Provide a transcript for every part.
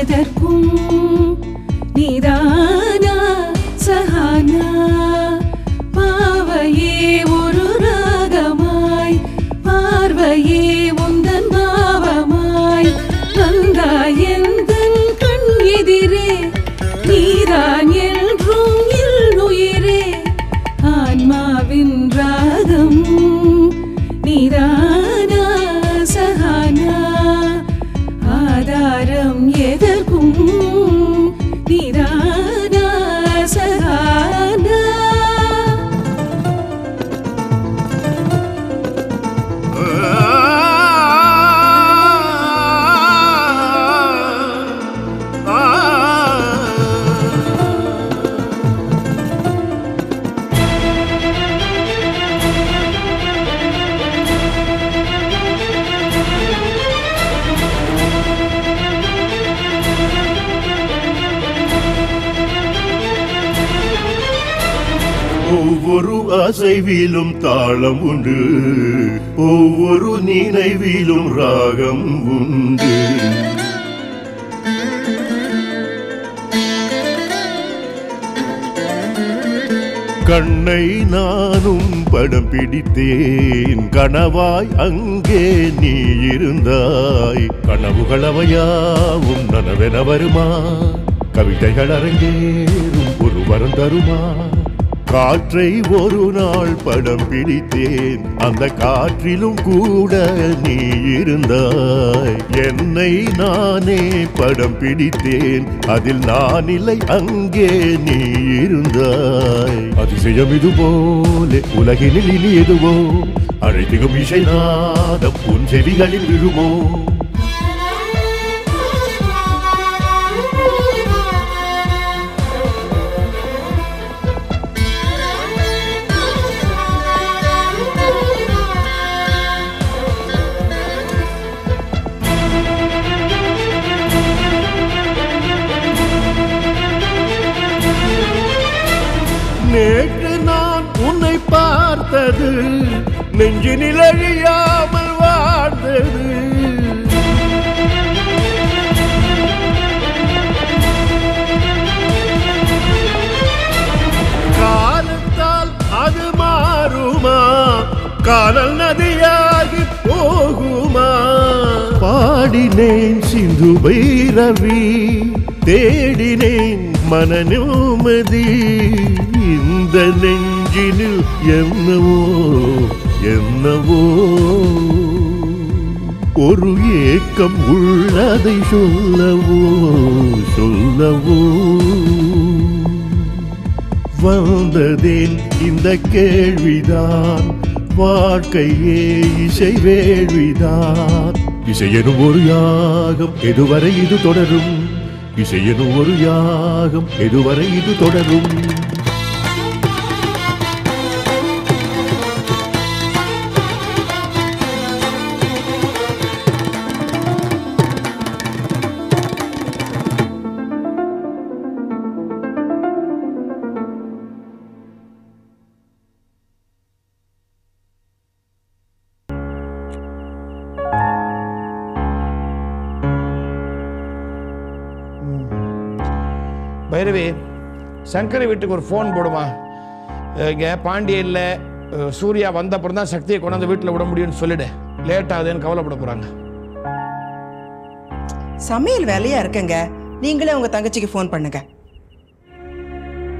எதற்கும் நீதானா சஹானா பாவையே ஒரு ராகமாய் பார்வையே உந்தன் பாவமாய் வந்தாய் எந்தன் கண் எதிரே நீதான் என்றும் உயிரே ஆன்மாவின் ராகம் நீதானா சஹானா ஆதாரம் எதற்கும் நீதானா சஹானா ஒவ்வொரு அசைவிலும் தாளம் உண்டு, ஒவ்வொரு நினைவிலும் ராகம் உண்டு. கண்ணை நானும் படம் பிடித்தேன், கனவாய் அங்கே நீ இருந்தாய். கனவுகளவையாவும் நனவென வருமா, கவிதைகள் அரங்கேறும் ஒரு வரம் தருமா. காற்றை ஒரு நாள் படம் பிடித்தேன், அந்த காற்றிலும் கூட நீ இருந்தாய். என்னை நானே படம் பிடித்தேன், அதில் நான் இல்லை அங்கே நீ இருந்தாய். அதிசயம் இது போல உலகினில் இனி எதுவோ, அழைத்திடும் இசை நாதம் உன் செவிகளில் விழுமோ. நேற்று நான் உன்னை பார்த்தது நெஞ்சினில் அழியாமல் வாழ்ந்தது. காலத்தால் அது மாறுமா, காதல் நதியாகி போகுமா. பாடினேன் சிந்து பைரவி, தேடினேன் மன நிம்மதி. இந்த நெஞ்சினில் என்னவோ என்னவோ ஒரு ஏக்கம் உள்ளதை சொல்லவோ சொல்லவோ. வந்ததேன் இந்த கேள்விதான், வாழ்க்கையே இசை வேள்விதான். இசையெனும் ஒரு யாகம் எதுவரை இது தொடரும், இசையெனும் ஒரு யாகம் எதுவரை இது தொடரும். பைரவி, சங்கரி வீட்டுக்கு ஒரு ஃபோன் போடுமா. இங்கே பாண்டியனில் சூர்யா வந்த அப்புறம் தான் சக்தியை கொண்டாந்து வீட்டில் விட முடியும்னு சொல்லிடு. லேட் ஆகுதுன்னு கவலைப்பட போகிறாங்க. சமையல் வேலையா இருக்குங்க, நீங்களே உங்க தங்கச்சிக்கு ஃபோன் பண்ணுங்க.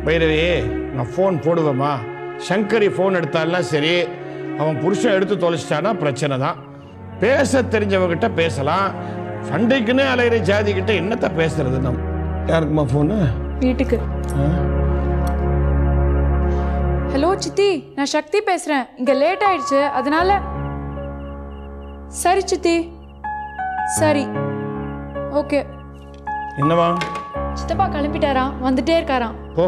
பைரவி, நான் ஃபோன் போடுவேம்மா. சங்கரி ஃபோன் எடுத்தாலாம் சரி, அவன் புருஷன் எடுத்து தொலைச்சிட்டானா பிரச்சனை தான். பேச தெரிஞ்சவங்கிட்ட பேசலாம், சண்டைக்குன்னு அலையிற ஜாதி கிட்ட என்னத்த பேசுறது? நம்ம யாருக்குமா ஃபோனு? வீட்டுக்கு. ஹலோ சித்தி, நான் சக்தி பேசுறேன். இங்க லேட் ஆயிடுச்சு, அதனால. சரி சித்தி, சரி, ஓகே. என்னவா? சித்தப்பா கிளம்பிட்டாராம், வந்துட்டே இருக்காராம். ஓ,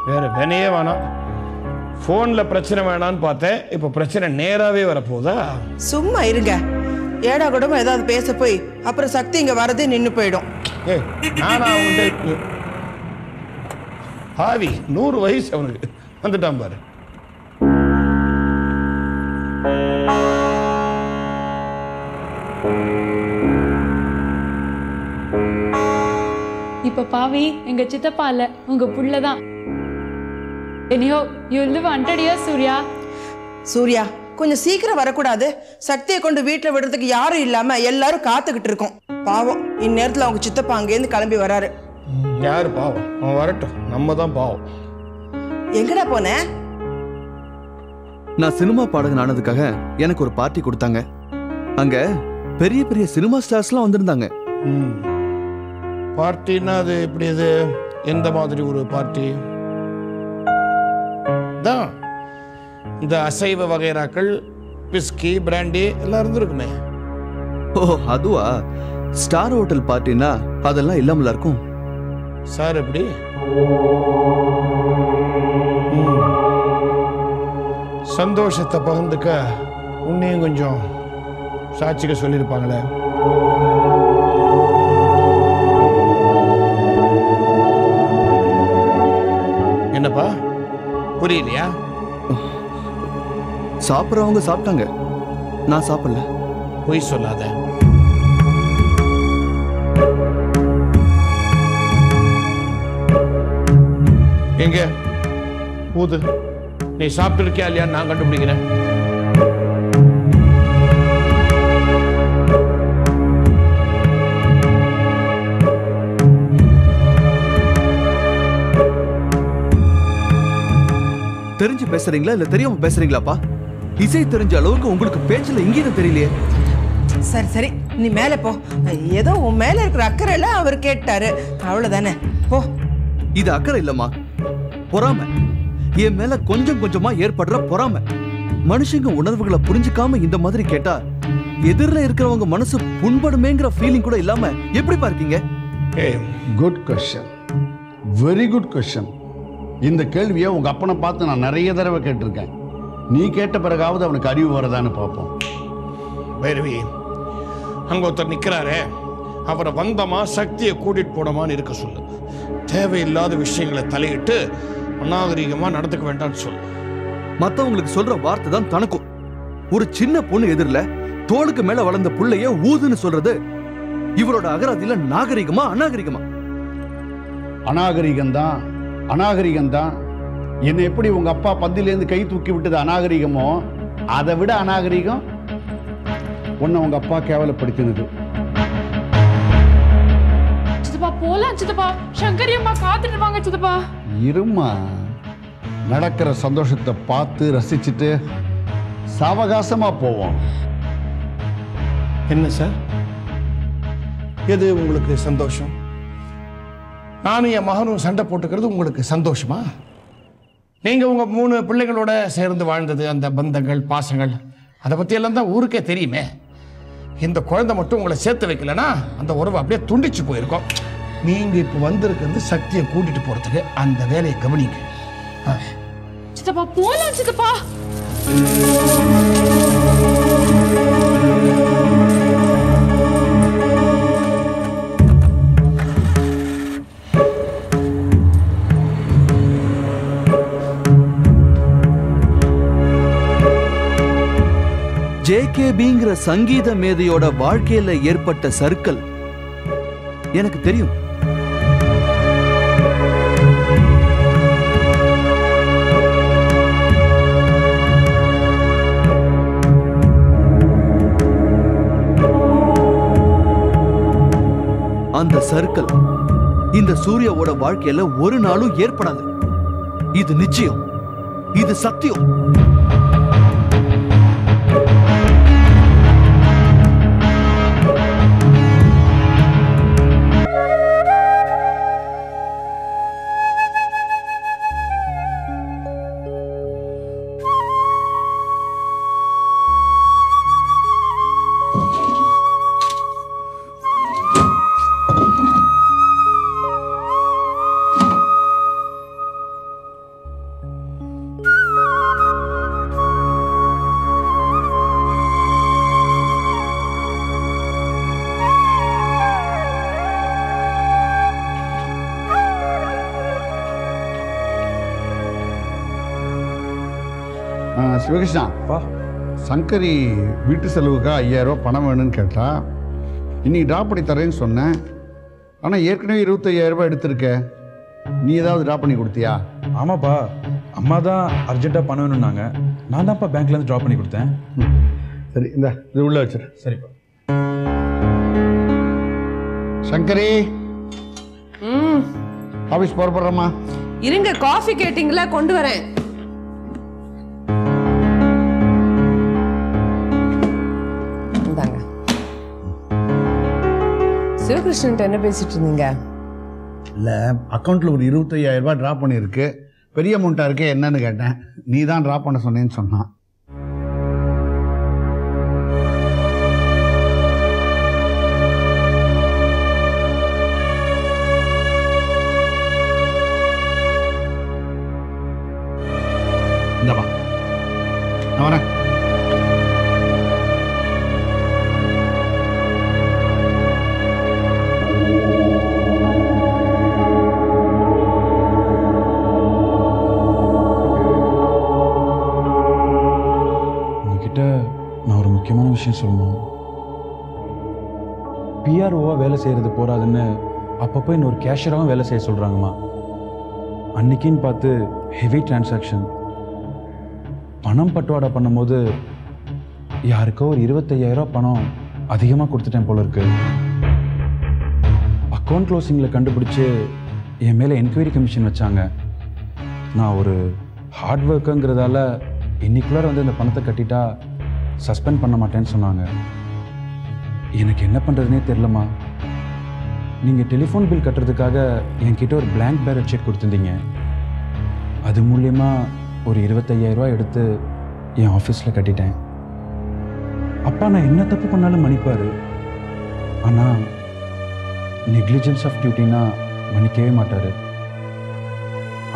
வேற வேணையே வேணாம். ஃபோன்ல பிரச்சனை வேணான்னு பார்த்தேன், இப்போ பிரச்சனை நேராவே வரப்போதா? சும்மா இருங்க, ஏடா கூடமா ஏதாவது பேச போய் அப்புறம் சக்தி இங்க வரதே நின்று போயிடும். நானா உண்டு ஆவி 100 வயசு அவனுக்கு வந்துட்டான் பாரு. இப்ப பாவி எங்க சித்தப்பா இல்ல உங்க புள்ளதான். Anyhow you live 100 years Surya. Surya கொஞ்சம் சீக்கிரம் வரக்கூடாது? சக்தியை கொண்டு வீட்டுல விடுறதுக்கு யாரும் இல்லாம எல்லாரும் காத்துக்கிட்டு இருக்கோம். பாவம் இந்நேரத்துல அவங்க சித்தப்பா அங்கேருந்து கிளம்பி வராரு. யாரு பாவம்? அவன் வரட்டும், நம்ம தான் பாவம். எங்கடா போன? நான் சினிமா பாடகன் ஆனதுக்காக எனக்கு ஒரு பார்ட்டி கொடுத்தாங்க. அங்க பெரிய பெரிய சினிமா ஸ்டார்ஸ்லாம் வந்திருந்தாங்க. பார்ட்டின்னா அது எப்படி? இது எந்த மாதிரி ஒரு பார்ட்டி? தான் இந்த அசைவ வகைராக்கள், பிஸ்கி, பிராண்டி எல்லாம் இருந்திருக்குமே. ஓ அதுவா? ஸ்டார் ஹோட்டல் பார்ட்டினா அதெல்லாம் இல்லாமல இருக்கும். சார் எப்படி? சந்தோஷத்தை பகிர்ந்துக்க உன்னையும் கொஞ்சம் சாட்சிக்க சொல்லியிருப்பாங்களே. என்னப்பா புரியலையா? சாப்பிட்றவங்க சாப்பிட்டாங்க, நான் சாப்பிடல. பொய் சொல்லாத. எங்க ஊது? நீ சாப்பிட்டு இருக்கியா இல்லையா நான் கண்டுபிடிக்கிறேன். தெரிஞ்சு பேசுறீங்களா இல்ல தெரியாம பேசுறீங்களாப்பா? இசை தெரிஞ்ச அளவுக்கு உங்களுக்கு பேச்சுல இங்கேயும் தெரியலையே. சரி சரி நீ மேல போ. ஏதோ உன் மேல இருக்கிற அக்கறையில அவர் கேட்டாரு, அவ்வளவுதானே. போ. இது அக்கறை இல்லம்மா, பொறாமை. என் மேல கொஞ்சம் கொஞ்சமா ஏற்படுற பொறாமை. மனுஷங்க உணர்வுகளை புரிஞ்சுக்காம இந்த மாதிரி கேட்டா எதிரில இருக்கிறவங்க மனசு புண்படுமேங்கிற ஃபீலிங் கூட இல்லாம எப்படி பார்க்கீங்க? Good question, very good question. இந்த கேள்வியை உங்க அப்பனை பார்த்து நான் நிறைய தடவை கேட்டிருக்கேன். நீ கேட்ட பிறகாவது அவனுக்கு அறிவு வரதான்னு பார்ப்போம். பைரவி, அங்க ஒருத்தர் நிக்கிறாரே, அவரை வந்தமா சக்தியை கூட்டிட்டு போனமான்னு இருக்க சொல்லு. தேவையில்லாத விஷயங்களை தலையிட்டு அநாகரிகமா நடந்துக்க வேண்டாம்னு சொல்லு. மத்தவங்களுக்கு சொல்ற வார்த்தை தான் தனக்கும். ஒரு சின்ன பொண்ணு எதிரில தோளுக்கு மேல வளர்ந்த புள்ளைய ஊதுன்னு சொல்றது இவரோட அகராதியில நாகரிகமா அநாகரிகமா? அநாகரிகம்தான், அநாகரிகம்தான். என்னை எப்படி உங்க அப்பா பந்திலேருந்து கை தூக்கி விட்டது அநாகரிகமோ, அதை விட அநாகரிகம் உன்னை உங்க அப்பா கேவலப்படுத்தினது. சித்தப்பா போலாம் சித்தப்பா, சங்கரி அம்மா காத்துட்டு வாங்க சித்தப்பா. இருமா, நடக்கிற சந்தோஷத்தை பார்த்து ரசிச்சுட்டு சாவகாசமா போவோம். என்ன சார், எது உங்களுக்கு சந்தோஷம்? நானும் என் மகனும் சண்டை போட்டுக்கிறது உங்களுக்கு சந்தோஷமா? நீங்க உங்க 3 பிள்ளைகளோட சேர்ந்து வாழ்ந்தது, அந்த பந்தங்கள், பாசங்கள், அதை பத்தி எல்லாம் தான் ஊருக்கே தெரியுமே. இந்த குழந்தை மட்டும் உங்களை சேர்த்து வைக்கலன்னா அந்த உறவு அப்படியே துண்டிச்சு போயிருக்கோம். நீங்க இப்ப வந்திருக்கிறது சக்தியை கூட்டிட்டு போறதுக்கு. அந்த வேலையை கவனிங்க. சித்தப்பா போலாம் சித்தப்பா. ஜேகேபிங்கிற சங்கீத மேதையோட வாழ்க்கையில ஏற்பட்ட சர்க்கிள் எனக்கு தெரியும். அந்த சர்க்கிள் இந்த சூர்யாவோட வாழ்க்கையில ஒரு நாளும் ஏற்படாது. இது நிச்சயம், இது சத்தியம். சிவகிருஷ்ணா, சங்கரி வீட்டு செலவுக்காக 5000 ரூபா பணம் வேணும்னு கேட்டா, இன்னைக்கு ட்ராப் பண்ணி தரேன்னு சொன்னேன். ஆனால் ஏற்கனவே 25,000 ரூபாய் எடுத்திருக்க. நீ ஏதாவது ட்ரா பண்ணி கொடுத்தியா? ஆமாப்பா, அம்மா தான் அர்ஜென்ட்டாக பணம் வேணும்னாங்க. நான் தான்ப்பா பேங்க்லேருந்து ட்ரா பண்ணி கொடுத்தேன். சரி, இந்த இது உள்ள வச்சிரு. சரிப்பா. சங்கரி, ஆஃபீஸ் புறப்படுறோமா? இருங்க, காஃபி கேட்டிங்களா, கொண்டு வரேன். இந்தாங்க. சிவகிருஷ்ணன் என்ன பேசிட்டு இருந்தீங்க? இல்லை, அக்கௌண்ட்டில் ஒரு 25,000 ரூபாய் ட்ரா பண்ணியிருக்கு. பெரிய அமௌண்ட்டாக இருக்கே, என்னன்னு கேட்டேன். நீ தான் ட்ரா பண்ண சொன்னேன்னு சொன்னான். இந்தப்பா, நான் வரேன். உங்ககிட்ட நான் ஒரு முக்கியமான விஷயம் சொல்லணும். பிஆர்ஓவாக வேலை செய்கிறது போறாதுன்னு அப்பப்போ இன்னொரு கேஷியராகவும் வேலை செய்ய சொல்கிறாங்கம்மா. அன்னைக்குன்னு பார்த்து ஹெவி டிரான்சாக்ஷன் பணம் பட்டுவாடா பண்ணும்போது யாருக்கோ ஒரு 25,000 ரூபா பணம் அதிகமாக கொடுத்துட்டேன் போல இருக்கு. அக்கௌண்ட் க்ளோசிங்கில் கண்டுபிடிச்சி என் மேலே என்கொயரி கமிஷன் வச்சாங்க. நான் ஒரு ஹார்ட் ஒர்க்குங்கிறதால இன்னைக்குள்ளார வந்து இந்த பணத்தை கட்டிட்டா சஸ்பெண்ட் பண்ண மாட்டேன்னு சொன்னாங்க. எனக்கு என்ன பண்ணுறதுனே தெரிலம்மா. நீங்கள் டெலிஃபோன் பில் கட்டுறதுக்காக என்கிட்ட ஒரு பிளாங்க் பேரட் செக் கொடுத்துருந்தீங்க. அது மூலயமா ஒரு 25,000 ரூபா எடுத்து என் ஆஃபீஸில் கட்டிட்டேன். அப்பா நான் என்ன தப்பு பண்ணாலும் மன்னிப்பார். ஆனால் நெக்லிஜென்ஸ் ஆஃப் டியூட்டினா மன்னிக்கவே மாட்டார்.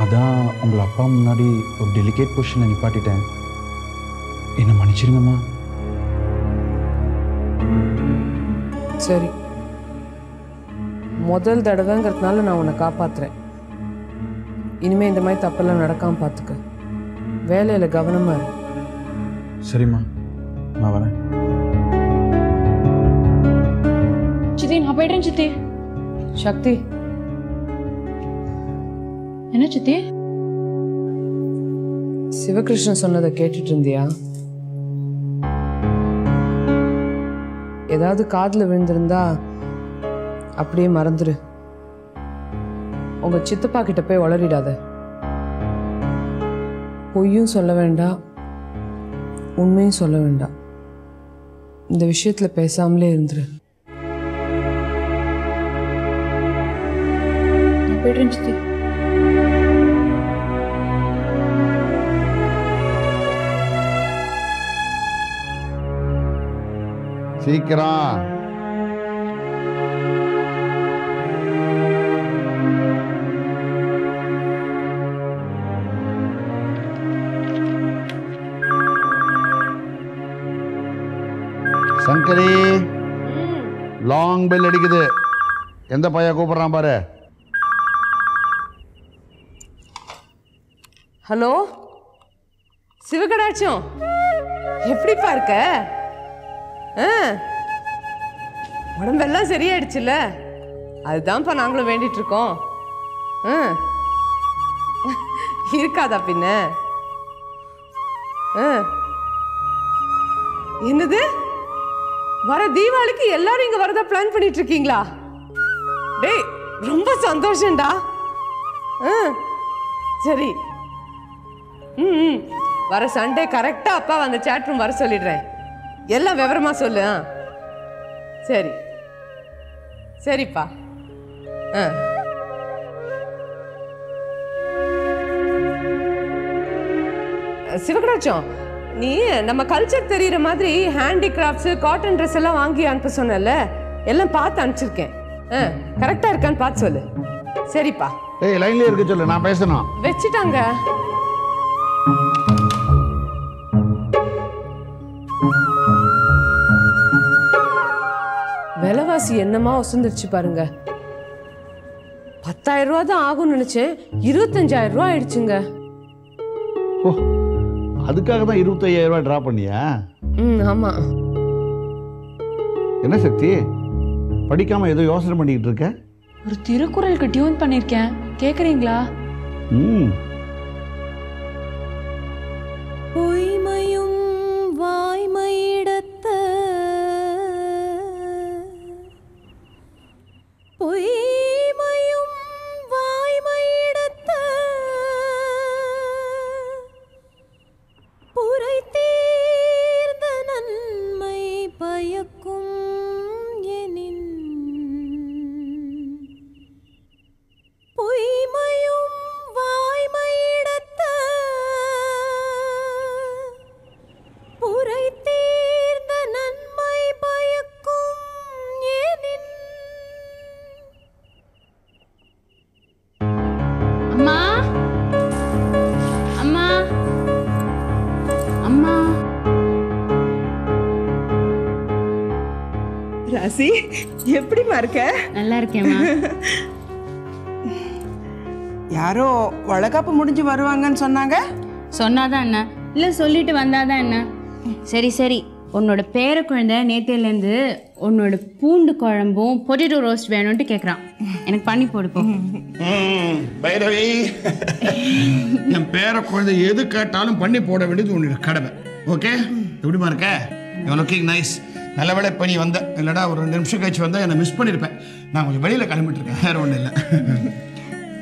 அதான் உங்களை அப்பா முன்னாடி ஒரு டெலிகேட் பொசிஷனில் நிப்பாட்டிட்டேன். என்னை மன்னிச்சிருங்கம்மா. சரி, முதல் தடவைங்கிறதுனால நான் உன்னை காப்பாத்துறேன். இனிமே இந்த மாதிரி தப்பெல்லாம் நடக்காம பார்த்துக்க. வேலையில கவனமா இரு. சரிம்மா, நான் வரேன். சித்தி நான் போயிடுறேன். சித்தி. சக்தி, என்ன சித்தி? சிவகிருஷ்ணன் சொன்னதை கேட்டுட்டு இருந்தியா? ஏதாவது காதுல விழுந்திருந்தா அப்படியே மறந்துரு. உங்க சித்தப்பா கிட்ட போய் உளறிடாத. பொய்யும் சொல்ல வேண்டாம், உண்மையும் சொல்ல வேண்டாம். இந்த விஷயத்துல பேசாமலே இருந்துரு. நான் போயிடுறேன் சித்தி. சீக்கிரம். சங்கரி, லாங் பெல் அடிக்குது. எந்த பையன் கூப்பிடுறான் பாரு. ஹலோ சிவகடாட்சம், எப்படிப்பா இருக்க? உடம்பெல்லாம் சரியாயிடுச்சுல்ல? அதுதான்ப்பா நாங்களும் வேண்டிட்டு இருக்கோம். இருக்காதா பின்ன? என்னது, வர தீபாவளிக்கு எல்லாரும் இங்க வரதா பிளான் பண்ணிட்டு இருக்கீங்களா? டேய், ரொம்ப சந்தோஷம்டா. சரி, வர சண்டே கரெக்டா அப்பா அந்த சாட் ரூம் வர சொல்லிடுறேன். எல்லாம் விவரமா சொல்லு. சரி சரிப்பா. சிவகடாட்சம், நீ நம்ம கல்ச்சர் தெரியுற மாதிரி ஹேண்டிகிராஃப்ட்ஸ், காட்டன் ட்ரெஸ் எல்லாம் வாங்கி அனுப்ப சொன்னல, எல்லாம் பார்த்து அனுப்பிச்சிருக்கேன். கரெக்டா இருக்கான்னு பார்த்து சொல்லு. சரிப்பா. ஏய், லைன்ல இருக்க சொல்லு, நான் பேசணும். வச்சுட்டாங்க. விலைவாசி என்னமா ஒசந்துருச்சு பாருங்க. 10,000 ரூபா தான் ஆகும்னு நினைச்சேன், 25,000 ரூபா ஆயிடுச்சுங்க. ஓ, அதுக்காக தான் 25,000 ரூபாய் ட்ரா பண்ணியா? ஆமா. என்ன சக்தி, படிக்காம ஏதோ யோசனை பண்ணிக்கிட்டு இருக்க? ஒரு திருக்குறளுக்கு டியூன் பண்ணிருக்கேன், கேக்குறீங்களா? பொய்மையும் வாய்மையிடத்த பொய்மையும் வாய்மையிடத்த புரை தீர்ந்த நன்மை பயக்கும் எனின் பொய்மையும் வாய்மையிடத்த புரை தீர்ந்த நன்மை பயக்கும் எனின். அம்மா, அம்மா, அம்மா. ராசி, எப்படிமா இருக்க? நல்லா இருக்கேம்மா. யாரோ வளகாப்பு முடிஞ்சு வருவாங்கன்னு சொன்னாங்க. சொன்னாதான் என்ன, இல்லை சொல்லிட்டு வந்தாதான் என்ன? சரி சரி, உன்னோட பேர குழந்தை நேத்திலேருந்து உன்னோட பூண்டு குழம்பும் பொட்டேட்டோ ரோஸ்ட் வேணும்ட்டு கேட்குறான். எனக்கு பண்ணி போடுப்போம். பைரவி, என் பேர குழந்தை எது கேட்டாலும் பண்ணி போட வேண்டியது உன்னோட கடமை. ஓகே, எப்படிமா இருக்க? Looking nice. நல்ல வேலை பண்ணி வந்தேன், இல்லைடா ஒரு 2 நிமிஷம் கழிச்சு வந்தால் என்னை மிஸ் பண்ணியிருப்பேன். நான் கொஞ்சம் வெளியில் கிளம்பிட்டு இருக்கேன், வேறு ஒன்றும் இல்லை.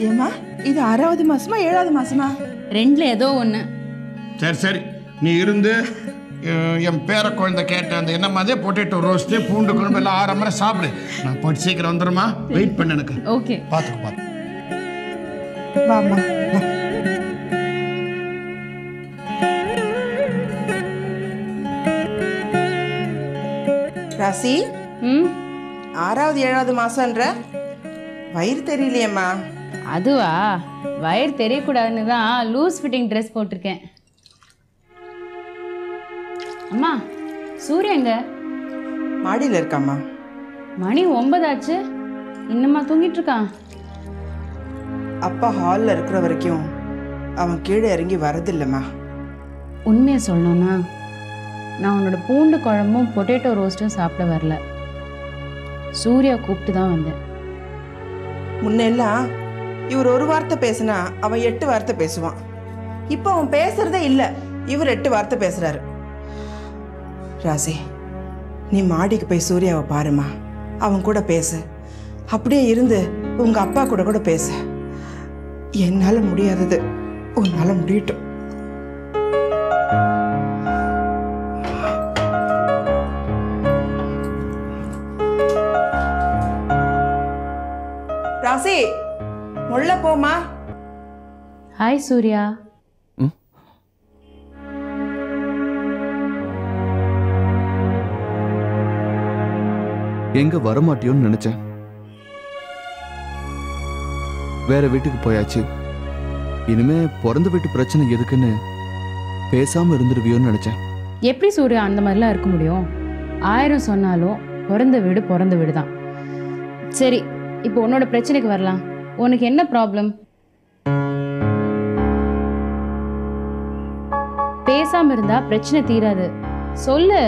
ஏமா, இது 6வது மாசமா 7வது மாசமா? 2ல் ஏதோ ஒன்று. சரி சரி, நீ இருந்து என் பேர குழந்தை கேட்ட அந்த என்ன மாதிரி பொட்டேட்டோ ரோஸ்ட்டு பூண்டு குழம்பு எல்லாம் 6 மணி சாப்பிடு. நான் போட்டு சீக்கிரம் வந்துடுமா, வெயிட் பண்ண எனக்கு. ஓகே, பார்த்துக்கோ. வாமா. ராசி, 6வது 7வது மாசம்ன்ற வயிறு தெரியலையேம்மா. அதுவா, வயிறு தெரியக்கூடாதுன்னு தான் லூஸ் ஃபிட்டிங் ட்ரெஸ் போட்டிருக்கேன். அம்மா, சூர்யா எங்க? மாடியில் இருக்காம்மா. மணி 9 ஆச்சு, இன்னுமா தூங்கிட்டு இருக்கான்? அப்பா ஹாலில் இருக்கிற வரைக்கும் அவன் கீழே இறங்கி வரதில்லைம்மா. உண்மையை சொல்லணும்னா, நான் உன்னோட பூண்டு குழம்பும் பொட்டேட்டோ ரோஸ்ட்டும் சாப்பிட வரல, சூர்யா கூப்பிட்டு தான் வந்தேன். முன்னெல்லாம் இவர் ஒரு வார்த்தை பேசினா அவன் 8 வார்த்தை பேசுவான். இப்போ அவன் பேசுறதே இல்லை, இவர் 8 வார்த்தை பேசுறாரு. ராசி, நீ மாடிக்கு போய் சூர்யாவை பாருமா, அவன் கூட பேசு. அப்படியே இருந்து உங்க அப்பா கூட கூட பேசு. என்னால முடியாதது உன்னால முடியட்டும். ராசி, உள்ள போமா. ஹாய் சூர்யா. எங்க வரமாட்டியோன்னு நினைச்சேன். வேற வீட்டுக்கு போயாச்சு. இனிமே பிறந்த வீட்டு பிரச்சனை எதுக்குன்னு பேசாம இருந்துருவியோன்னு நினைச்சேன். எப்படி சூர்யா அந்த மாதிரிலாம் இருக்க முடியும்? 1000 சொன்னாலும் பிறந்த வீடு பிறந்த வீடு தான். சரி, இப்போ உன்னோட பிரச்சனைக்கு வரலாம். உனக்கு என்ன ப்ராப்ளம்? பேசாம இருந்தா பிரச்சனை தீராது, சொல்லு.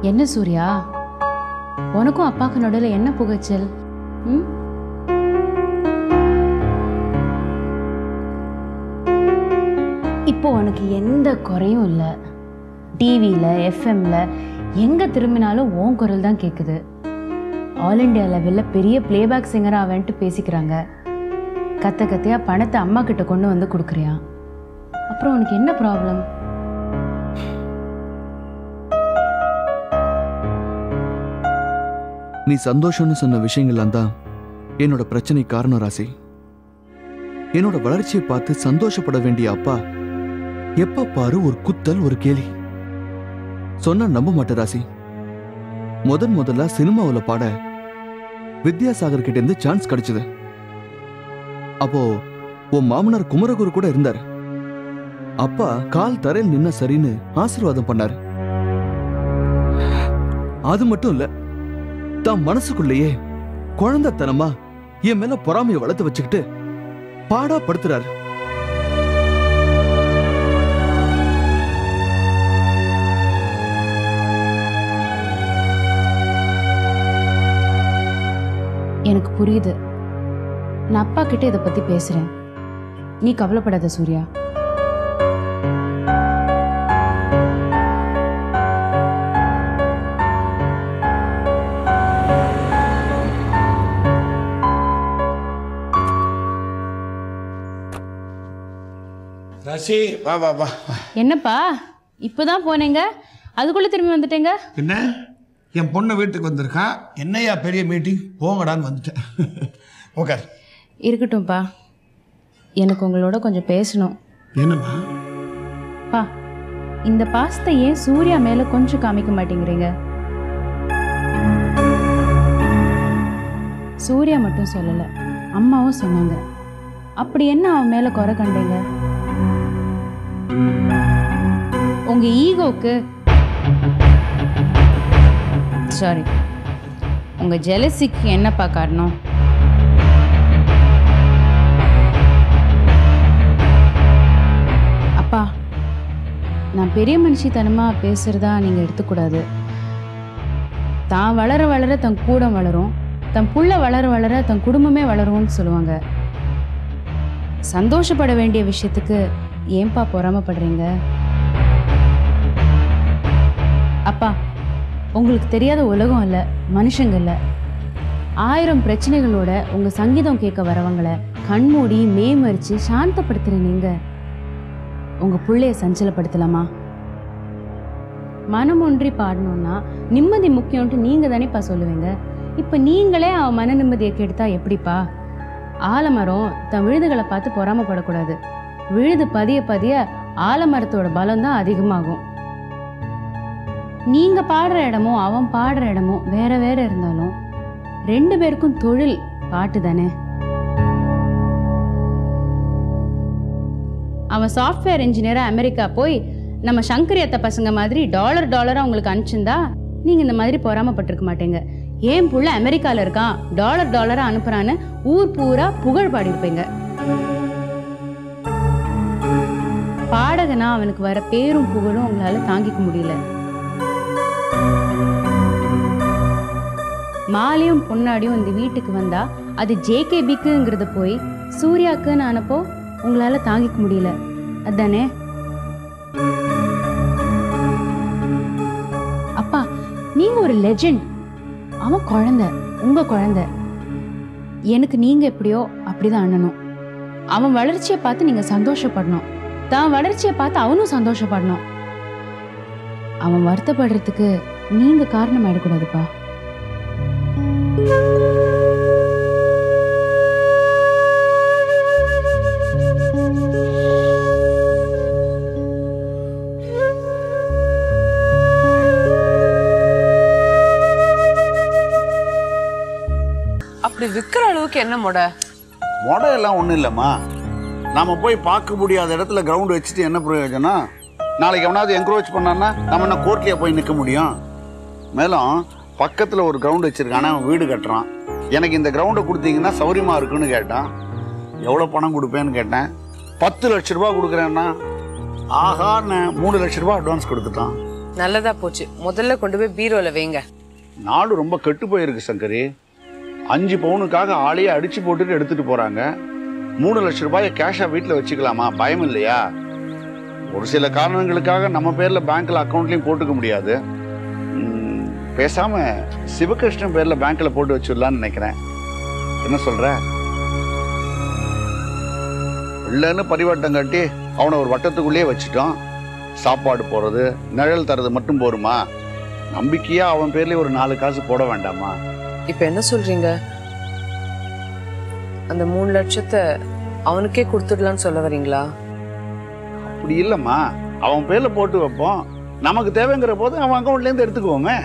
என்ன சூர்யா, உனக்கும் அப்பாக்கு நடுவில் என்ன புகைச்சல்? இப்போ உனக்கு எந்த குறையும் இல்லை. டிவியில் எஃப்எம்ல எங்கே திரும்பினாலும் உன் குரல் தான் கேட்குது. ஆல் இண்டியா லெவலில் பெரிய பிளேபேக் சிங்கராக அவன்ட்டு பேசிக்கிறாங்க. கத்த கத்தையா பணத்தை அம்மா கிட்ட கொண்டு வந்து கொடுக்குறியா? அப்புறம் உனக்கு என்ன ப்ராப்ளம்? நீ சந்தோஷம்னு சொன்ன விஷயங்கள்லாம் தான் என்னோட பிரச்சனை காரணம் ராசி. என்னோட வளர்ச்சியை பார்த்து சந்தோஷப்பட வேண்டிய அப்பா எப்ப பாரு ஒரு குத்தல், ஒரு கேலி. சொன்னா நம்ப மாட்டேன் ராசி. முதல்ல சினிமாவில் பாட வித்யாசாகர் கிட்ட இருந்து சான்ஸ் கிடைச்சது. அப்போ உன் மாமனார் குமரகுரு கூட இருந்தார். அப்பா கால் தரையில் நின்ன சரின்னு ஆசீர்வாதம் பண்ணாரு. அது மட்டும் இல்ல, தான் மனசுக்குள்ளேயே குழந்தைத்தனமா என் மேல பொறாமையை வளர்த்து வச்சுக்கிட்டு பாடா படுத்துறாரு. புரியுது. நான் அப்பா கிட்ட இதை பத்தி பேசுறேன். நீ கவலைப்படாத சூர்யா. ராசி வா வா வா. என்னப்பா இப்பதான் போனீங்க, அதுக்குள்ள திரும்பி வந்துட்டீங்க? என்ன என் பொண்ணு வீட்டுக்கு வந்திருக்கா, என்னையா பெரிய மீட்டிங், போங்கடான்னு வந்துட்டேன். ஓகே இருக்கட்டும்ப்பா, எனக்கு உங்களோட கொஞ்சம் பேசணும். என்னம்மா? பா, இந்த பாசத்தை ஏன் சூர்யா மேல கொஞ்சம் காமிக்க மாட்டேங்கிறீங்க? சூர்யா மட்டும் சொல்லல, அம்மாவும் சொன்னாங்க. அப்படி என்ன அவன் மேல குறை கண்டீங்க? உங்க ஈகோக்கு, சாரி, உங்க ஜெலசிக்கு என்னப்பா காரணம்? அப்பா, நான் பெரிய மனுஷித்தனமா பேசுறதா நீங்க எடுத்துக்கூடாது. தான் வளர வளர தன் கூடம் வளரும், தன் புள்ள வளர வளர தன் குடும்பமே வளரும்னு சொல்லுவாங்க. சந்தோஷப்பட வேண்டிய விஷயத்துக்கு ஏன்பா பொறாமப்படுறீங்க? அப்பா, உங்களுக்கு தெரியாத உலகம் இல்லை, மனுஷங்க இல்லை. 1000 பிரச்சனைகளோட உங்க சங்கீதம் கேட்க வரவங்களை கண்மூடி மேமரிச்சு சாந்தப்படுத்துற நீங்க உங்க பிள்ளைய சஞ்சலப்படுத்தலாமா? மனம் ஒன்றி பாடணும்னா நிம்மதி முக்கியம்ட்டு நீங்க தானேப்பா சொல்லுவீங்க. இப்ப நீங்களே அவன் மன நிம்மதியை கெடுத்தா எப்படிப்பா? ஆலமரம் தன் விழுதுகளை பார்த்து பொறாமப்படக்கூடாது. விழுது பதிய பதிய ஆலமரத்தோட பலம் தான் அதிகமாகும். நீங்க பாடுற இடமும் அவன் பாடுற இடமும் வேற வேற இருந்தாலும் 2 பேருக்கும் தொழில் பாட்டு தானே. அவன் சாஃப்ட்வேர் இன்ஜினியரா அமெரிக்கா போய் நம்ம சங்கரியத்த பசங்க மாதிரி டாலரா உங்களுக்கு அனுப்பிச்சிருந்தா நீங்க இந்த மாதிரி பொறாமப்பட்டிருக்க மாட்டீங்க. ஏன் புள்ள அமெரிக்கால இருக்கான், டாலரா அனுப்புறான்னு ஊர் பூரா புகழ் பாடிருப்பீங்க. பாடகனா அவனுக்கு வர பேரும் புகழும் உங்களால தாங்கிக்க முடியல. மாலையும் பொன்னாடியும் இந்த வீட்டுக்கு வந்தா அது ஜேகேபிக்குங்கிறத போய் சூர்யாக்குன்னு அனுப்போ உங்களால தாங்கிக்க முடியல, அதானே? அப்பா, நீங்க ஒரு லெஜெண்ட், அவன் குழந்தை, உங்க குழந்தை. எனக்கு நீங்க எப்படியோ அப்படிதான் அண்ணனும். அவன் வளர்ச்சியை பார்த்து நீங்க சந்தோஷப்படணும், தான் வளர்ச்சியை பார்த்து அவனும் சந்தோஷப்படணும். அவன் வருத்தப்படுறதுக்கு நீங்க காரணம் ஆயிடக்கூடாதுப்பா. அப்படி விற்கிற அளவுக்கு என்ன மொடை எல்லாம் ஒன்றும் இல்லைம்மா. நாம போய் பார்க்க முடியாத இடத்துல கிரவுண்ட் வச்சுட்டு என்ன பிரயோஜனம்? நாளைக்கு எவனாவது என்க்ரோச் பண்ணான்னா நம்ம என்ன கோர்ட்லேயே போய் நிற்க முடியும்? மேலும் பக்கத்தில் ஒரு கிரவுண்ட் வச்சிருக்கானே, அவன் வீடு கட்டுறான். எனக்கு இந்த கிரவுண்டை கொடுத்தீங்கன்னா சௌரியமாக இருக்குன்னு கேட்டான். எவ்வளோ பணம் கொடுப்பேன்னு கேட்டேன். 10 லட்ச ரூபா கொடுக்குறேன்னா ஆகான்னு 3 லட்ச ரூபா அட்வான்ஸ் கொடுத்துட்டான். நல்லதா போச்சு, முதல்ல கொண்டு போய் பீரோல வைங்க. நாடு ரொம்ப கெட்டு போயிருக்கு சங்கரி. 5 பவுனுக்காக ஆளையே அடிச்சு போட்டுட்டு எடுத்துட்டு போறாங்க. 3 லட்ச ரூபாயை கேஷா வீட்டில் வச்சுக்கலாமா? பயம் இல்லையா? ஒரு சில காரணங்களுக்காக நம்ம பேர்ல பேங்க்ல அக்கௌண்ட்லயும் போட்டுக்க முடியாது. பேசாம சிவகிருஷ்ணன் பேர்ல பேங்க்ல போட்டு வச்சிடலான்னு நினைக்கிறேன். என்ன சொல்ற? இல்லைன்னு பரிவட்டம் கட்டி அவனை ஒரு வட்டத்துக்குள்ளேயே வச்சுட்டோம். சாப்பாடு போறது, நிழல் தரது மட்டும் போருமா? நம்பிக்கையா அவன் பேர்லயே ஒரு 4 காசு போட வேண்டாமா? இப்ப என்ன சொல்றீங்க? அந்த 3 லட்சத்தை அவனுக்கே கொடுத்துடலான்னு சொல்ல வரீங்களா? அப்படி இல்லம்மா, அவன் பேர்ல போட்டு வைப்போம். நமக்கு தேவைங்கிற போது அவன் அக்கௌண்ட்ல இருந்து எடுத்துக்குவோமே.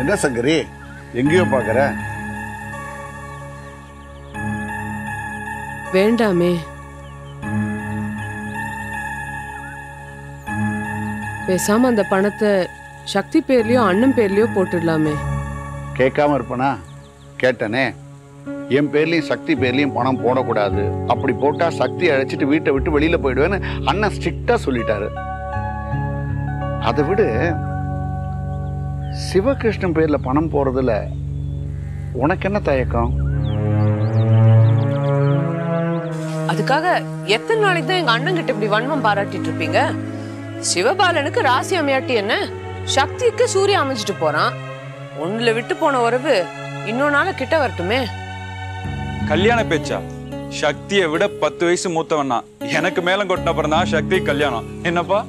என்ன சங்கரி, எங்கேயோ பாக்குற? வேண்டாமே, பேசாம அந்த பணத்தை சக்தி பேர்லயோ அண்ணன் பேர்லயோ போட்டுடலாமே. கேட்காம இருப்பனா? கேட்டனே. என் பேர்லயும் சக்தி பேர்லயும் பணம் போடக்கூடாது, அப்படி போட்டா சக்தி அழைச்சிட்டு வீட்டை விட்டு வெளியில போயிடுவேன்னு அண்ணன் ஸ்ட்ரிக்டா சொல்லிட்டாரு. அதை விட சிவகிருஷ்ணன் பேர்ல பணம் போறதுல உனக்கு என்ன தயக்கம்? அதுக்காக எத்தனை நாளைக்கு தான் எங்க அண்ணன் கிட்ட இப்படி வன்மம் பாராட்டிட்டு இருப்பீங்க? சிவபாலனுக்கு ராசி அமையாட்டி என்ன, சக்திக்கு சூரிய அமைஞ்சிட்டு போறான். ஒண்ணுல விட்டு போன உறவு இன்னொரு நாள் கிட்ட வரட்டுமே. கல்யாண பேச்சா? சக்தியை விட 10 வயசு மூத்தவனா. எனக்கு மேலம் கொட்டின அப்புறம் தான் சக்தி கல்யாணம். என்னப்பா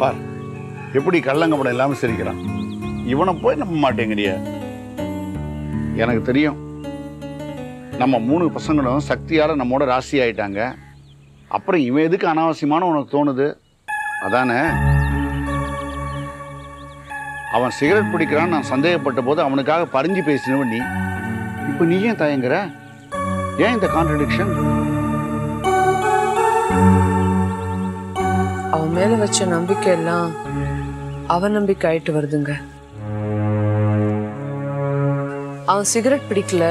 பார் எப்படி கள்ளங்கப்படம் இல்லாம சிரிக்கிறான். இவனை போய் நம்ப மாட்டேங்கிறிய? எனக்கு தெரியும் நம்ம 3 பசங்களும் சக்தியால நம்மோட ராசி ஆயிட்டாங்க. அப்புறம் இவன் எதுக்கு அனாவசியமான உனக்கு தோணுது? அதானே அவன் சிகரெட் பிடிக்கிறான்னு நான் சந்தேகப்பட்ட போது அவனுக்காக பறிஞ்சு பேசினவன் நீ. இப்ப நீ ஏன் தயங்குற? ஏன் இந்த கான்ட்ரடிக்ஷன்? அவன் மேல வச்ச நம்பிக்கை எல்லாம் அவன் நம்பிக்கை ஆயிட்டு வருதுங்க. அவன் சிகரெட் பிடிக்கல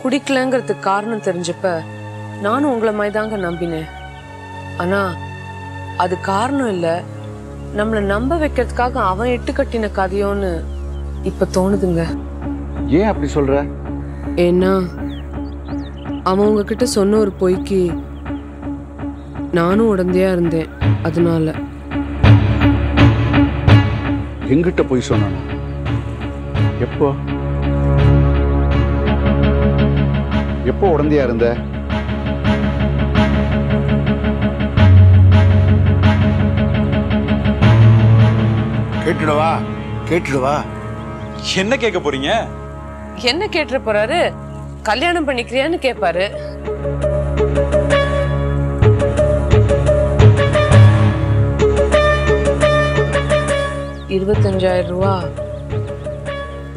குடிக்கலங்கிறதுக்கு காரணம் தெரிஞ்சப்ப நானும் உங்களை மாதிரி தாங்க நம்பினேன். ஆனா அது காரணம் இல்ல, நம்மளை நம்ப வைக்கிறதுக்காக அவன் இட்டு கட்டின கதையோன்னு இப்ப தோணுதுங்க. ஏன் அப்படி சொல்ற? ஏன்னா அவன் உங்ககிட்ட சொன்ன ஒரு பொய்க்கு நானும் உடந்தையா இருந்தேன். அதனால எங்கிட்ட போய் சொன்னான்? எப்போ எப்போ உடந்தையா இருந்த? கேட்டுடுவா கேட்டுடுவா. என்ன கேட்க போறீங்க? என்ன கேட்டுற போறாரு? கல்யாணம் பண்ணிக்கிறியான்னு கேட்பாரு. $25,000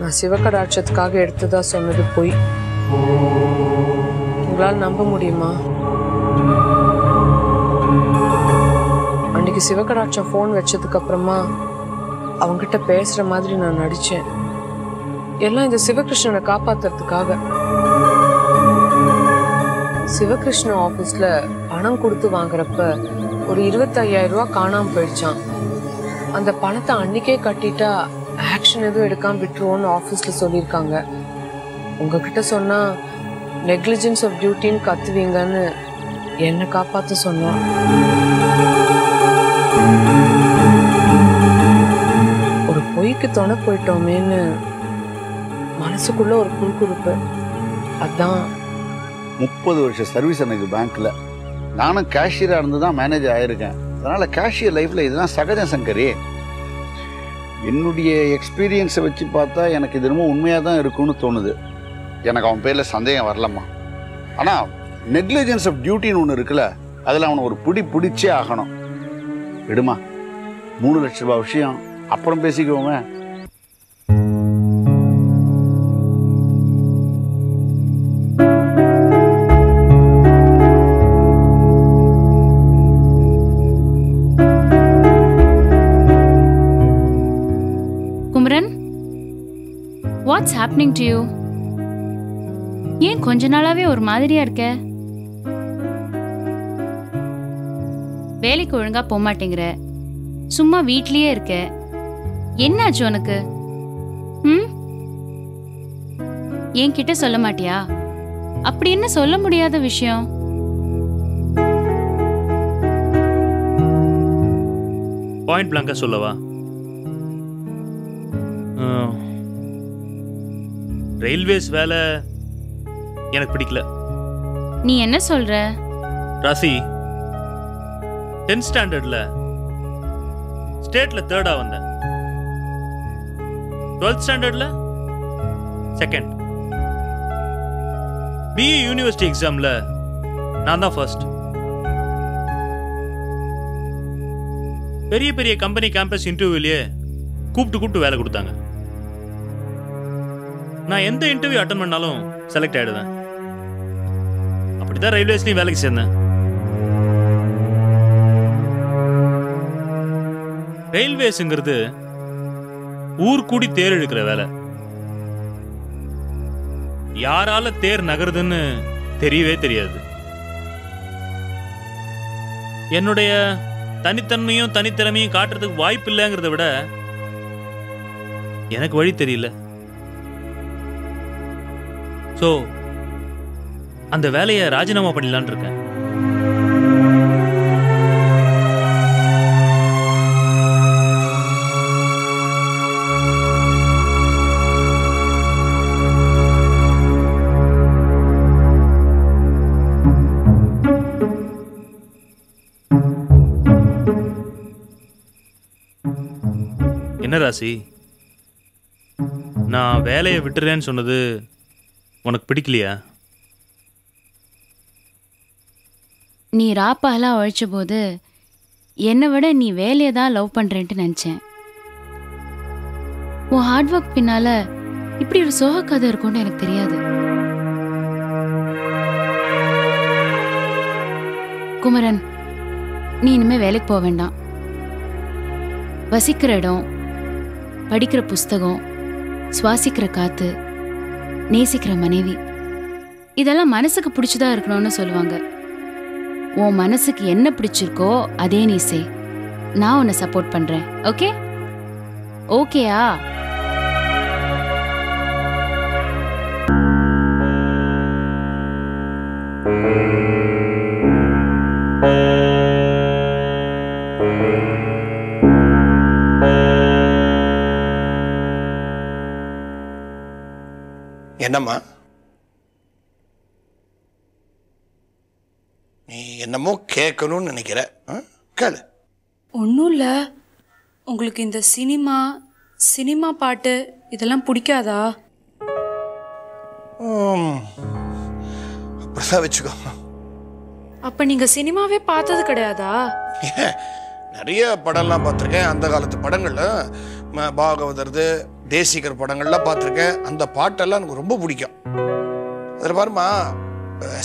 நான் சிவகடாட்சத்துக்காக எடுத்ததா சொன்னது போய். உங்களால் நம்ப முடியுமா? அன்னைக்கு சிவகடாட்சம் போன் வச்சதுக்கு அப்புறமா அவங்கிட்ட பேசுற மாதிரி நான் நடிச்சேன். எல்லாம் இந்த சிவகிருஷ்ணனை காப்பாத்துறதுக்காக. சிவகிருஷ்ண ஆபீஸ்ல பணம் கொடுத்து வாங்குறப்ப ஒரு $25,000 காணாம போயிடுச்சான். அந்த பணத்தை அன்னைக்கே கட்டிட்டா ஆக்ஷன் எதுவும் எடுக்காம விட்டுருவோன்னு ஆபீஸ்ல சொல்லியிருக்காங்க. உங்ககிட்ட சொன்னா நெக்லிஜென்ஸ் ஆஃப் டியூட்டின்னு கத்துவீங்கன்னு என்னை காப்பாத்த சொன்னான். ஒரு பொய்க்கு துணை போயிட்டோமேன்னு மனசுக்குள்ள ஒரு குறுகுறுப்பு. அதான் 30 வருஷம் சர்வீஸ் எனக்கு பேங்க்ல. நானும் கேஷியரா இருந்து தான் மேனேஜர் ஆயிருக்கேன். அதனால கேஷியர் லைஃப்ல இதெல்லாம் சகஜம் சங்கரி. என்னுடைய எக்ஸ்பீரியன்ஸை வச்சு பார்த்தா எனக்கு இது ரொம்ப உண்மையா தான் இருக்கும்னு தோணுது. எனக்கு அவன் பேர்ல சந்தேகம் வரலம்மா. ஆனா நெக்லிஜென்ஸ் ஆஃப் டியூட்டின்னு ஒன்று இருக்குல்ல, அதில் அவனை ஒரு பிடிச்சே ஆகணும். விடுமா, 3 லட்ச ரூபாய் விஷயம் அப்புறம் பேசிக்குவோமே. Kumaran, what's happening to you? ஏன் கொஞ்ச நாளாவே ஒரு மாதிரியா இருக்க? வேலைக்கு ஒழுங்கா போக மாட்டேங்கிற, சும்மா வீட்லயே இருக்க. என்னாச்சு உனக்கு? என்கிட்ட சொல்ல மாட்டியா? அப்படி என்ன சொல்ல முடியாத விஷயம்? பாயிண்ட் பிளாங்கா சொல்லவா? ரயில்வேஸ் வேலை எனக்கு பிடிக்கல. நீ என்ன சொல்ற? ராசி, 10th ஸ்டாண்டர்ட்ல ஸ்டேட்ல 3rd வந்தேன். 12th ஸ்டாண்டர்ட்ல 2nd. பிஇ யூனிவர்சிட்டி எக்ஸாம்ல நான் தான் 1st. பெரிய பெரிய கம்பெனி கேம்பஸ் இன்டர்வியூலயே கூப்பிட்டு வேலை கொடுத்தாங்க. நான் எந்த இன்டர்வியூ அட்டன் பண்ணாலும் செலக்ட் ஆயிடுவேன். அப்படிதான் ரயில்வேஸ்லயும் வேலைக்கு சேர்ந்தேன். ரயில்வேஸ்ங்கிறது ஊர் கூடி தேர் இழுக்கிற வேலை. யாரால தேர் நகருதுன்னு தெரியவே தெரியாது. என்னுடைய தனித்தன்மையும் தனித்திறமையும் காட்டுறதுக்கு வாய்ப்பு இல்லைங்கிறத விட எனக்கு வழி தெரியல. ஸோ அந்த வேலையை ராஜினாமா பண்ணிடலான் இருக்கேன். என்ன ராசி, நான் வேலையை விட்டுறேன்னு சொன்னது உனக்கு பிடிக்கலையா? நீ ராப்பாலாம் உழைச்ச போது என்னை விட நீ வேலையை தான் லவ் பண்ணுறேன்ட்டு நினச்சேன். உன் ஹார்ட் ஒர்க் பின்னால இப்படி ஒரு சோக கதை இருக்கும்னு எனக்கு தெரியாது. குமரன், நீ இனிமே வேலைக்கு போக வேண்டாம். வசிக்கிற இடம், படிக்கிற புஸ்தகம், சுவாசிக்கிற காத்து, நேசிக்கிற மனைவி, இதெல்லாம் மனசுக்கு பிடிச்சதா இருக்கணும்னு சொல்லுவாங்க. உன் மனசுக்கு என்ன பிடிச்சிருக்கோ அதே நீ செய். நான் உன்னை சப்போர்ட் பண்றேன். ஓகே? ஓகேயா? என்னம்மா, நீ என்னமோ கேட்கணும்னு நினைக்கிற? கேளு. ஒன்றும் இல்லை. உங்களுக்கு இந்த சினிமா பாட்டு இதெல்லாம் பிடிக்காதா? அப்படிதான் வச்சுக்கோ. அப்போ நீங்கள் சினிமாவே பார்த்தது கிடையாதா? நிறைய படம்லாம் பார்த்துருக்கேன். அந்த காலத்து படங்கள்ல பாகவதர்து, தேசிகர் படங்கள்லாம் பார்த்துருக்கேன். அந்த பாட்டெல்லாம் எனக்கு ரொம்ப பிடிக்கும். அதில் பாருமா,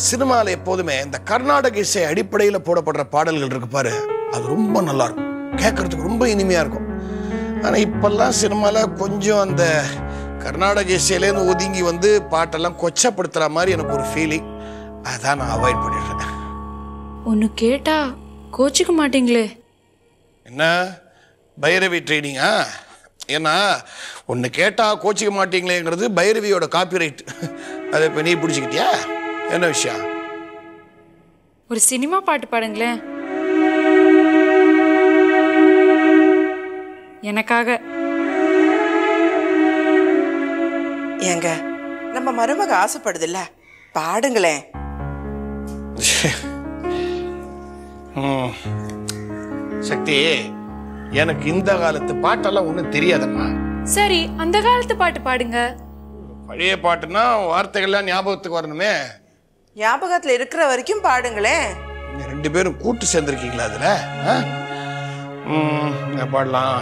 சினிமாவில் எப்போதுமே இந்த கர்நாடக இசை அடிப்படையில் போடப்படுற பாடல்கள் இருக்கு பாரு, அது ரொம்ப நல்லா இருக்கும், கேட்கறதுக்கு ரொம்ப இனிமையாக இருக்கும். ஆனால் இப்பெல்லாம் சினிமாவில் கொஞ்சம் அந்த கர்நாடக இசையிலேருந்து ஒதுங்கி வந்து பாட்டெல்லாம் கொச்சப்படுத்துகிற மாதிரி எனக்கு ஒரு ஃபீலிங். அதான் நான் அவாய்ட் பண்ணிடுறேன். ஒன்று கேட்டா கோச்சிக்க மாட்டீங்களே? என்ன பைரவி ட்ரைனிங்கா? ஏன்னா ஒன்று கேட்டால் கோச்சிக்க மாட்டீங்களேங்கிறது பைரவியோட காப்பிரைட். அதை இப்போ நீ பிடிச்சிக்கிட்டியா? என்ன விஷயம்? ஒரு சினிமா பாட்டு பாடுங்களேன் எனக்காக. ஏங்க, நம்ம மருமக ஆசைப்படுதில்ல, பாடுங்களேன். சக்தி, எனக்கு இந்த காலத்து பாட்டெல்லாம் ஒன்றும் தெரியாதம்மா. சரி, அந்த காலத்து பாட்டு பாடுங்க. பழைய பாட்டுன்னா வார்த்தைகள்லாம் ஞாபகத்துக்கு வரணுமே. ஞாபகத்துல இருக்கிற வரைக்கும் பாடுங்களேன். ரெண்டு பேரும் கூட்டு சேர்ந்துருக்கீங்களா அதுல? பாடலாம்.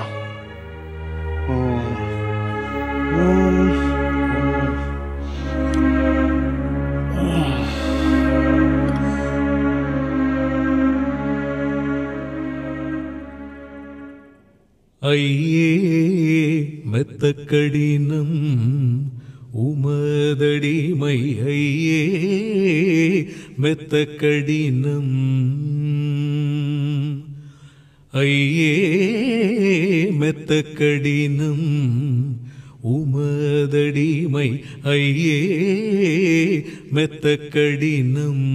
ஐயே மெத்த கடினம் உமதடிமை, ஐயே மெத்த கடினம், ஐயே மெத்த கடினம் உமதடிமை, ஐயே மெத்த கடினம்.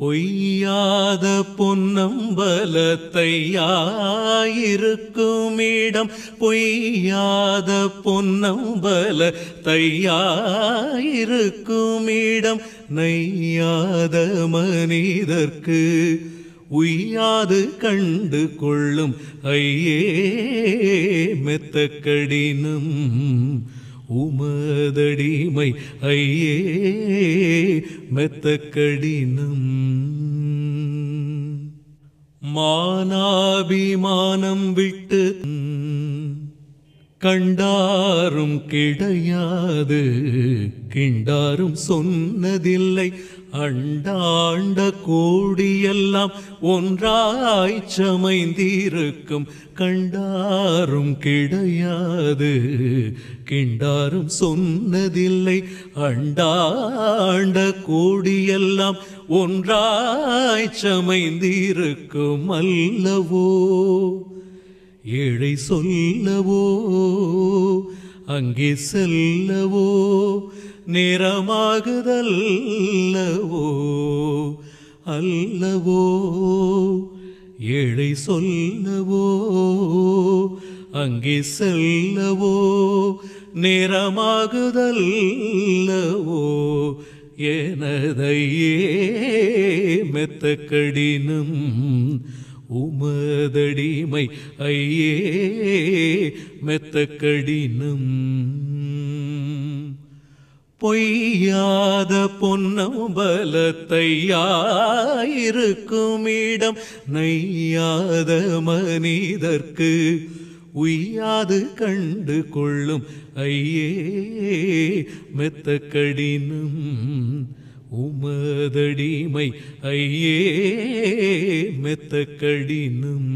பொய்யாத பொன்னம்பலத்தையாயிருக்கும் இடம், பொய்யாத பொன்னம்பலத்தையாயிருக்கும் இடம், நையாத மனிதர்க்கு உய்யாது கண்டு கொள்ளும், ஐயே மெத்த கடினம் உமதடிமை, ஐயே மெத்த கடினம். மானாபிமானம் விட்டு கண்டாரும் கிடையாது, கிண்டாரும் சொன்னதில்லை, அண்டாண்ட கோடியெல்லாம் ஒன்றாய் சமைந்திருக்கும், கண்டாரும் கிடையாது, கிண்டாரும் சொன்னதில்லை, அண்டாண்ட கோடியெல்லாம் ஒன்றாய் சமைந்திருக்கும் அல்லவோ. ஏழை சொல்லவோ அங்கே செல்லவோ நேரமாகுதல்லவோ அல்லவோ ஏழை சொல்லவோ அங்கே செல்லவோ நேரமாகுதல்லவோ எனதையே மெத்த கடினம் உமதடிமை ஐயே மெத்த கடினம் பொய்யாத பொன்னம்பலத்தையாயிருக்கும் இடம் நையாத மனிதர்க்கு உய்யாது கண்டு கொள்ளும் ஐயே மெத்த கடினம் உமதடிமை ஐயே மெத்த கடினம்.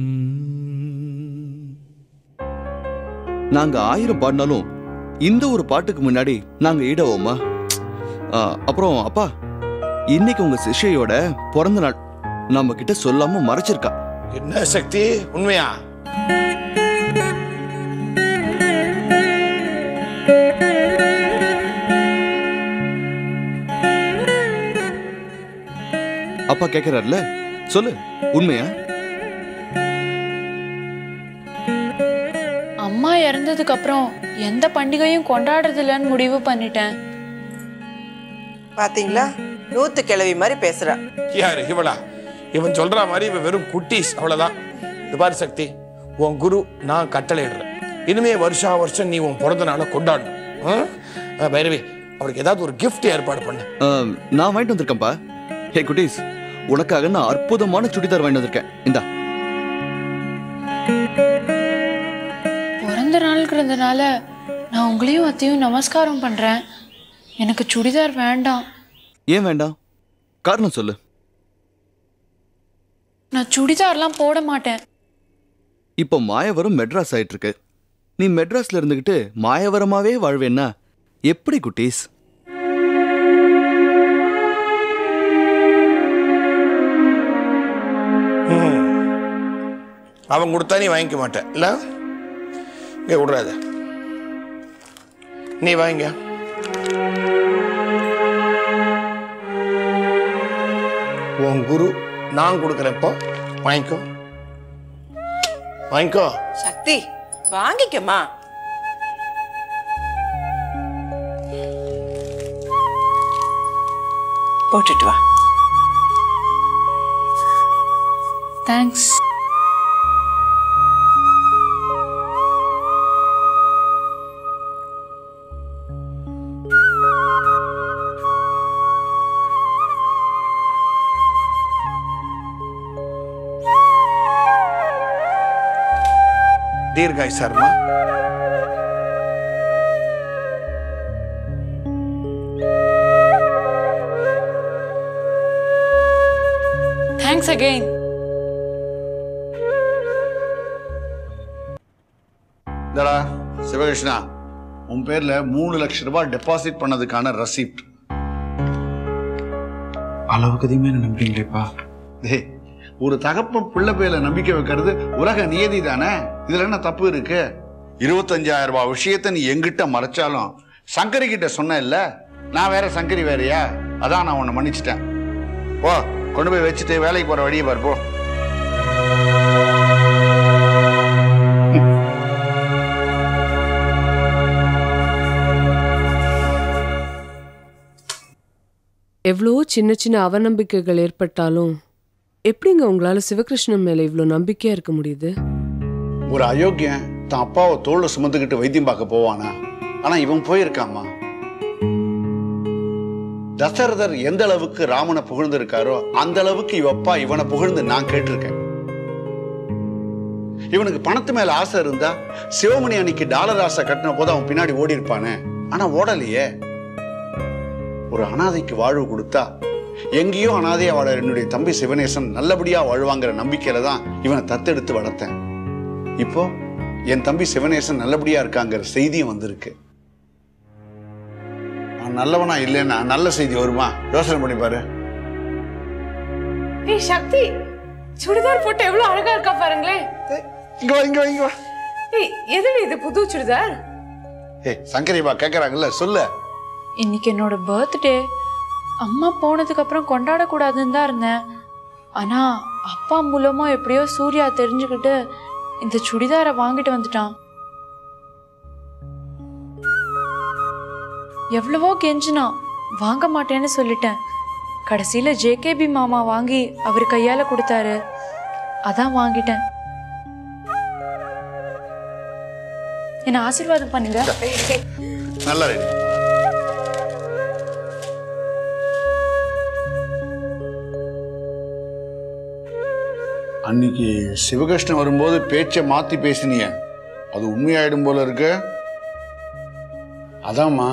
நாங்க 1000 பாடினாலும் இந்த ஒரு பாட்டுக்கு முன்னாடி நாங்க ஈடவோமா. அப்புறம் அப்பா, இன்னைக்கு உங்க சிஷ்யோட பிறந்த நாள் நம்ம கிட்ட சொல்லாம மறைச்சிருக்கா. என்ன சக்தி, உண்மையா? அப்பா கேக்குறாருல, சொல்லு, உண்மையா? அம்மா இறந்ததுக்கு அப்புறம் எந்த பண்டிகையும் கொண்டாடுறது இல்லைன்னு முடிவு பண்ணிட்டேன். பாத்தீங்களா, நூத்து கிழவி மாதிரி பேசுறா. யாரு இவளா? இவன் சொல்ற மாதிரி இவன் வெறும் குட்டீஸ், அவ்வளவுதான். இது பாரு சக்தி, உன் குரு நான் கட்டளையிடுறேன். இனிமே வருஷா வருஷம் நீ உன் பிறந்த நாளை கொண்டாடணும். பைரவி, அவளுக்கு ஏதாவது ஒரு கிஃப்ட் ஏற்பாடு பண்ணு. நான் வாங்கிட்டு வந்திருக்கேன்ப்பா. ஹே குட்டீஸ், உனக்காக நான் அற்புதமான சுடிதார் வாங்கிட்டு வந்திருக்கேன். இந்தா. பிறந்த நாளுங்கிறதுனால நான் உங்களையும் அத்தையும் நமஸ்காரம் பண்றேன். எனக்கு சுடிதார் வேண்டாம். ஏன் வேண்டாம்? காரணம் சொல்லு. நான் சுடிதார்லாம் போட மாட்டேன். இப்போ மாயவரம் மெட்ராஸ் ஆயிட்டு இருக்கு. நீ மெட்ராஸ்ல இருந்துகிட்டு மாயவரமாவே வாழ்வேன்னா எப்படி குட்டீஸ்? அவன் கொடுத்தா நீ வாங்கிக்க மாட்டேன் இல்ல? இங்க விடுறாத, நீ வாங்க. உன் குரு நான் கொடுக்குறப்போ வாங்கிக்கோ, வாங்கிக்கோ. சக்தி, வாங்கிக்கம்மா. போட்டுட்டு வா. Thanks. Dirghay Sharma. Thanks again. இந்தடா சிவகிருஷ்ணா, உன் பேர்ல 3 லட்சம் ரூபாய் டெபாசிட் பண்ணதுக்கான ரசீப்ட். அளவுக்கு அதிகமாக என்ன நம்புறீங்களேப்பா? ஒரு தகப்பன் பிள்ளை பேர்ல நம்பிக்கை வைக்கிறது உலக நியதி தானே. இதுல என்ன தப்பு இருக்கு? 25,000 ரூபாய் விஷயத்த நீ எங்கிட்ட மறைச்சாலும் சங்கரி கிட்ட சொன்ன இல்ல, நான் வேற சங்கரி வேறையா? அதான் நான் உன்னை மன்னிச்சிட்டேன். போ, கொண்டு போய் வச்சுட்டு வேலைக்கு போற வழியை பாரு. போ. எவ்வளோ சின்ன சின்ன அவநம்பிக்கைகள் ஏற்பட்டாலும் எப்படிங்க உங்களால சிவகிருஷ்ணன் மேல இவ்வளோ நம்பிக்கையா இருக்க முடியுது? ஒரு அயோக்கியன் தான் அப்பாவை தோல்ல சுமந்துக்கிட்டு வைத்தியம் பார்க்க போவானா? ஆனா இவன் போயிருக்காமா. தசரதர் எந்த அளவுக்கு ராமனை புகழ்ந்து இருக்காரோ அந்த அளவுக்கு இவப்பா இவனை புகழ்ந்து நான் கேட்டிருக்கேன். இவனுக்கு பணத்து மேல ஆசை இருந்தா சிவமணி அன்னைக்கு டாலர் ஆசை கட்டின போது அவன் பின்னாடி ஓடி இருப்பானே. ஆனா ஓடலையே. ஒரு அனாதைக்கு வாழ்வு கொடுத்தா எங்கேயோ அனாதையா வாழ என்னுடைய தம்பி சிவனேசன் நல்லபடியா வாழ்வாங்கிற நம்பிக்கையில தான் இவனை தத்தெடுத்து வளர்த்தேன். இப்போ என் தம்பி சிவனேசன் நல்லபடியா இருக்காங்கிற செய்தியும் வந்திருக்கு. நான் நல்லவனா இல்லைன்னா நல்ல செய்தி வருமா? யோசனை பண்ணி பாரு. ஏய் சக்தி, சுடிதார் போட்டு எவ்வளவு அழகா இருக்கா பாருங்களேன். இங்க வா இங்க வா இங்க வா. ஏய் எதுல இது புது சுடிதார்? ஏய் சங்கரிபா கேக்குறாங்கல்ல சொல்லு. இன்னைக்கு என்னோட பர்த்டே. அம்மா போனதுக்கு அப்புறம் கொண்டாடக்கூடாதுன்னு தான் இருந்தேன். ஆனா அப்பா மூலமா எப்படியோ சூர்யா தெரிஞ்சுக்கிட்டு இந்த சுடிதாரை வாங்கிட்டு வந்துட்டான். எவ்வளவோ கெஞ்சினா வாங்க மாட்டேன்னு சொல்லிட்டேன். கடைசியில ஜேகேபி மாமா வாங்கி அவர் கையால கொடுத்தாரு. அதான் வாங்கிட்டேன். என்ன ஆசீர்வாதம் பண்ணுங்க. நல்லா ரெடி. அன்னைக்கு சிவகிருஷ்ணன் வரும்போது பேச்சை மாத்தி பேசினிய, அது உண்மையாயிடும் போல இருக்கு. அதாம்மா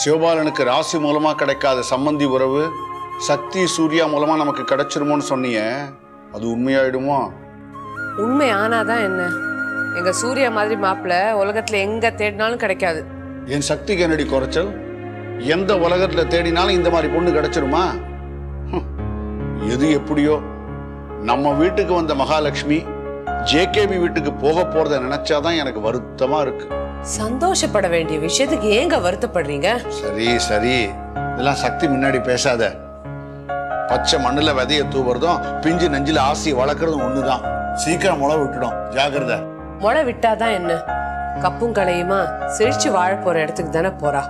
சிவபாலனுக்கு ராசி மூலமா கிடைக்காத சம்பந்தி உறவு சக்தி சூர்யா மூலமா நமக்கு கிடைச்சிருமோன்னு சொன்னீங்க, அது உண்மையாயிடுமோ? உண்மை ஆனாதான் என்ன? எங்க சூர்யா மாதிரி மாப்பிள்ள உலகத்துல எங்க தேடினாலும் கிடைக்காது. என் சக்திக்கு என்னடி குறைச்சல்? எந்த உலகத்துல தேடினாலும் இந்த மாதிரி பொண்ணு கிடைச்சிருமா? எது எப்படியோ நம்ம வீட்டுக்கு வந்த மகாலட்சுமி ஜேகேபி வீட்டுக்கு போக போறத நினைச்சாதான் எனக்கு வருத்தமா இருக்கு. சந்தோஷப்பட வேண்டிய விஷயத்துக்கு ஏங்க வருத்தப்படுறீங்க? சரி சரி, இதெல்லாம் சக்தி முன்னாடி பேசாத. பச்சை மண்ணுல விதைய தூவுறதும் பிஞ்சு நெஞ்சில ஆசையை வளர்க்கறதும் ஒண்ணுதான். சீக்கிரம் முளை விட்டுடும், ஜாகிரதை. முளை விட்டாதான் என்ன? கப்பும் கலையுமா செழிச்சு வாழ போற இடத்துக்கு தானே போறா.